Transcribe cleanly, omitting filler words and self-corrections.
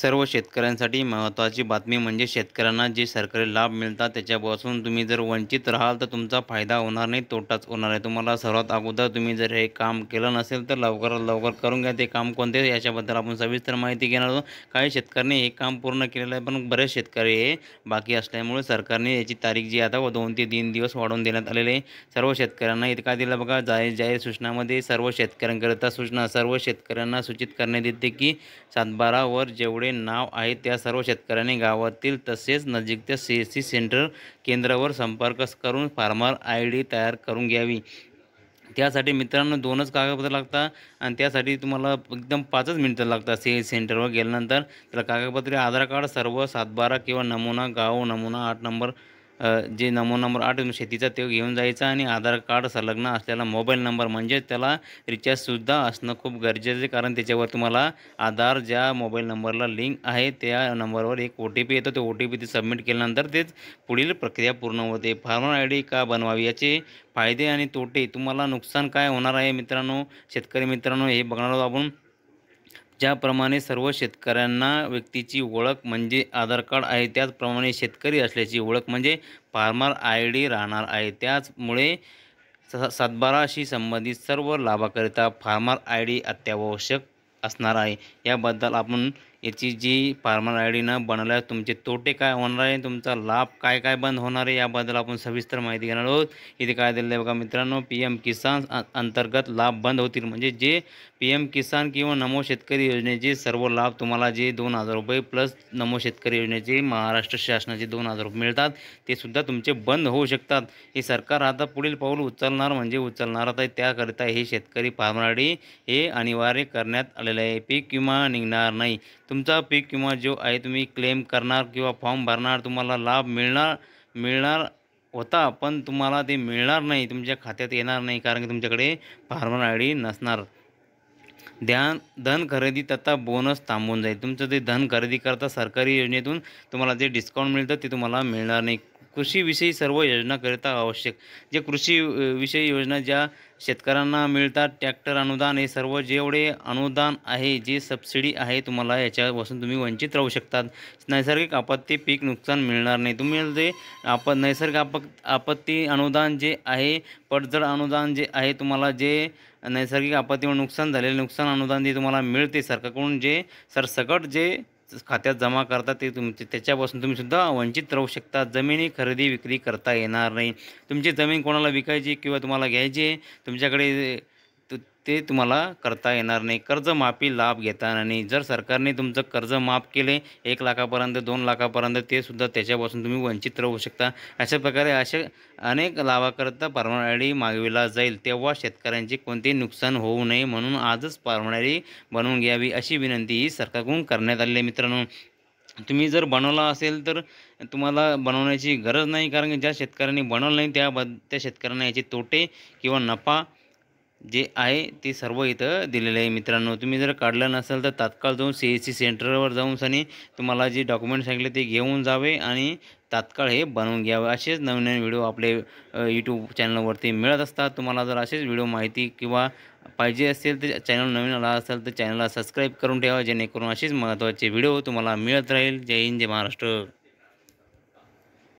सर्व शेतकऱ्यांसाठी महत्त्वाची बातमी म्हणजे शेतकऱ्यांना जे सरकारी लाभ मिळतात त्याच्यापासून तुम्ही जर वंचित राहाल तर तुमचा फायदा होणार नाही, तोटाच होणार आहे. तुम्हाला सर्वात अगोदर तुम्ही जर हे काम केलं नसेल तर लवकरात लवकर करून घ्या. ते काम कोणते आहे याच्याबद्दल आपण सविस्तर माहिती घेणार आहोत. काही शेतकऱ्यांनी हे काम पूर्ण केलेलं आहे, पण बरेच शेतकरी हे बाकी असल्यामुळे सरकारने याची तारीख जी आता 2 ते 3 दिवस वाढवून देण्यात आलेली आहे. सर्व शेतकऱ्यांना इतका दिला बघा. जाहीर जाहीर सूचनामध्ये सर्व शेतकऱ्यांकरिता सूचना सर्व शेतकऱ्यांना सूचित करण्यात येते की 7/12 वर जेवढे नाव आहे त्या सर्व शेतकऱ्यांनी गावातील तसेच नजीकच्या CSC सेंटर केंद्रावर संपर्क करून फार्मर ID तयार करून घ्यावी. त्यासाठी मित्रांनो 2च कागदपत्र लागतात आणि त्यासाठी तुम्हाला एकदम 5च मिनिटं लागतात. CSC सेंटरवर गेल्यानंतर त्याला कागदपत्रे, आधार कार्ड सर्व 7/12 किंवा नमुना गाव नमुना 8 नंबर जे नमुना नंबर 8 शेतीचा ते घेऊन जायचा आणि आधार कार्ड संलग्न असलेला मोबाईल नंबर म्हणजे त्याला रिचार्जसुद्धा असणं खूप गरजेचं आहे. कारण त्याच्यावर तुम्हाला आधार ज्या मोबाईल नंबरला लिंक आहे त्या नंबरवर एक OTP येतो. तो OTP ते सबमिट केल्यानंतर तेच पुढील प्रक्रिया पूर्ण होते. फार्मर ID का बनवावी याचे फायदे आणि तोटे, तुम्हाला नुकसान काय होणार आहे मित्रांनो, शेतकरी मित्रांनो हे बघणार आहोत आपण. ज्याप्रमाणे सर्व शेतकऱ्यांना व्यक्तीची ओळख म्हणजे आधार कार्ड आहे, त्याचप्रमाणे शेतकरी असल्याची ओळख म्हणजे फार्मर ID राहणार आहे. त्याचमुळे 7/12शी संबंधित सर्व लाभाकरिता फार्मर ID अत्यावश्यक असणार आहे. याबद्दल आपण याची जी फार्मर ID न बनवल्यास तुमचे तोटे काय होणार आहे, तुमचा लाभ काय काय बंद होणार आहे, याबद्दल आपण सविस्तर माहिती घेणार आहोत. इथे काय दिलेलं आहे बघा मित्रांनो, PM किसान अंतर्गत लाभ बंद होतील. म्हणजे जे PM किसान किंवा नमो शेतकरी योजनेचे सर्व लाभ तुम्हाला जे 2,000 रुपये प्लस नमो शेतकरी योजनेचे महाराष्ट्र शासनाचे 2,000 रुपये मिळतात ते सुद्धा तुमचे बंद होऊ शकतात. हे सरकार आता पुढील पाऊल उचलणार म्हणजे उचलणार आहे. त्याकरिता हे शेतकरी फार्मर ID हे अनिवार्य करण्यात आलेलं आहे. पीक विमा निघणार नाही. तुमचा पीक विमा जो आहे तुम्ही क्लेम करणार किंवा फॉर्म भरणार, तुम्हाला लाभ मिळणार मिळणार होता, पण तुम्हाला ते मिळणार नाही, तुमच्या खात्यात येणार नाही, कारण की तुमच्याकडे फार्मर ID नसणार. धन खरेदी तथा बोनस थांबून जाईल. तुमचं ते धन खरेदी करता सरकारी योजनेतून तुम्हाला जे डिस्काउंट मिळतं ते तुम्हाला मिळणार नाही. कृषीविषयी सर्व योजनाकरिता आवश्यक जे कृषी विषयी योजना ज्या शेतकऱ्यांना मिळतात, ट्रॅक्टर अनुदान, हे सर्व जेवढे अनुदान आहे, जे सबसिडी आहे, तुम्हाला याच्यापासून तुम्ही वंचित राहू शकतात. नैसर्गिक आपत्ती, पीक नुकसान मिळणार नाही. तुम्ही जे नैसर्गिक आपत्ती अनुदान जे आहे, पडझड अनुदान जे आहे, तुम्हाला जे नैसर्गिक आपत्तीमुळे नुकसान झालेले नुकसान अनुदान जे तुम्हाला मिळते सरकारकडून, जे सरसकट जे खात्यात जमा करतात ते तुमचे, त्याच्यापासून तुम्ही सुद्धा वंचित राहू शकता. जमिनी खरेदी विक्री करता येणार नाही. तुमची जमीन कोणाला विकायची किंवा तुम्हाला घ्यायची आहे, तुमच्याकडे ते तुम्हाला करता येणार नाही. कर्जमाफी लाभ घेताना नाही. जर सरकारने तुमचं कर्ज माफ केले 1 लाखापर्यंत 2 लाखापर्यंत, ते सुद्धा त्याच्यापासून तुम्ही वंचित राहू शकता. अशा प्रकारे असे अनेक लाभाकरिता फार्मर ID मागविला जाईल. तेव्हा शेतकऱ्यांचे कोणतेही नुकसान होऊ नये म्हणून आजच फार्मर ID बनवून घ्यावी अशी विनंती ही सरकारकडून करण्यात आलेली आहे. मित्रांनो, तुम्ही जर बनवला असेल तर तुम्हाला बनवण्याची गरज नाही, कारण की ज्या शेतकऱ्यांनी बनवलं नाही त्या शेतकऱ्यांना याचे तोटे किंवा नफा जे आहे ते सर्व इथं दिलेलं आहे. मित्रांनो, तुम्ही जर काढलं नसेल तर तात्काळ जाऊन CSC सेंटरवर जाऊन तुम्हाला जे डॉक्युमेंट सांगितले ते घेऊन जावे आणि तात्काळ हे बनवून घ्यावे. असेच नवीन नवीन व्हिडिओ आपले YouTube चॅनलवरती मिळत असतात. तुम्हाला जर असेच व्हिडिओ माहिती किंवा पाहिजे असेल तर चॅनल नवीन आला असेल तर चॅनलला सबस्क्राईब करून ठेवा, जेणेकरून असेच महत्त्वाचे व्हिडिओ तुम्हाला मिळत राहील. जय हिंद, जय महाराष्ट्र.